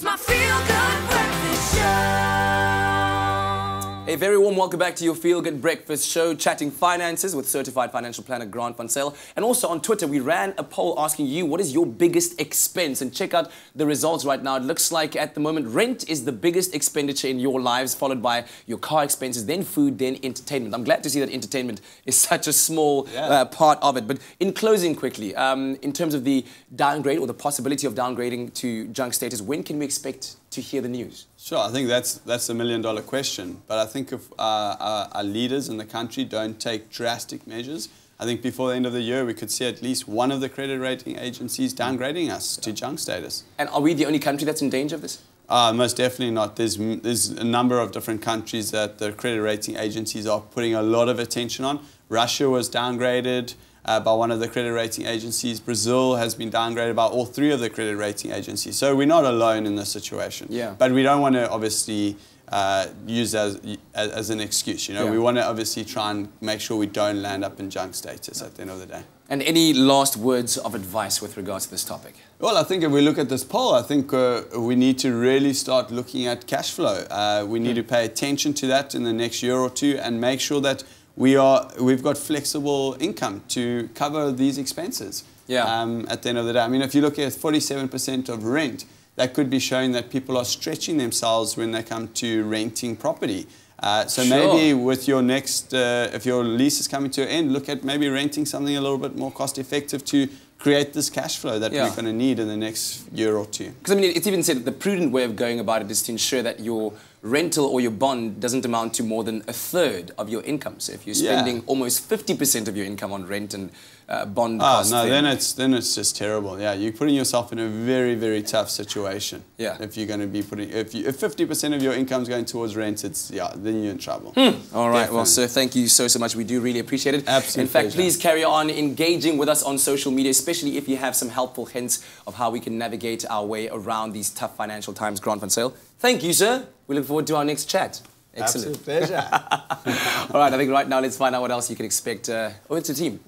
my feel-good breakfast show. A very warm welcome back to your Feel Good Breakfast show, chatting finances with certified financial planner Grant van Zyl. And also on Twitter, we ran a poll asking you, what is your biggest expense? And check out the results right now. It looks like at the moment, rent is the biggest expenditure in your lives, followed by your car expenses, then food, then entertainment. I'm glad to see that entertainment is such a small part of it. But in closing quickly, in terms of the downgrade or the possibility of downgrading to junk status, when can we expect to hear the news? Sure, I think that's a $1 million question. But I think if our leaders in the country don't take drastic measures, I think before the end of the year we could see at least one of the credit rating agencies downgrading us to junk status. And are we the only country that's in danger of this? Most definitely not. There's a number of different countries that the credit rating agencies are putting a lot of attention on. Russia was downgraded by one of the credit rating agencies. Brazil has been downgraded by all three of the credit rating agencies. So we're not alone in this situation. Yeah. But we don't want to obviously use as an excuse. You know, we want to obviously try and make sure we don't land up in junk status at the end of the day. And any last words of advice with regards to this topic? Well, I think if we look at this poll, I think we need to really start looking at cash flow. We need to pay attention to that in the next year or two and make sure that we've got flexible income to cover these expenses. At the end of the day, I mean, if you look at 47% of rent, that could be showing that people are stretching themselves when they come to renting property. So maybe with your next, if your lease is coming to an end, look at maybe renting something a little bit more cost effective to create this cash flow that we're going to need in the next year or two. Because I mean, it's even said that the prudent way of going about it is to ensure that your rental or your bond doesn't amount to more than 1/3 of your income. So if you're spending almost 50% of your income on rent and bond costs, then it's just terrible. Yeah, you're putting yourself in a very, very tough situation. Yeah. If you're going to be putting, if 50% of your income is going towards rent, then you're in trouble. All right. Well, sir, thank you so much. We do really appreciate it. Absolutely. In fact, please carry on engaging with us on social media, especially if you have some helpful hints of how we can navigate our way around these tough financial times. Grant van Zyl, thank you, sir. We look forward to our next chat. Excellent. Absolute pleasure. All right. I think right now let's find out what else you can expect. Over to the team.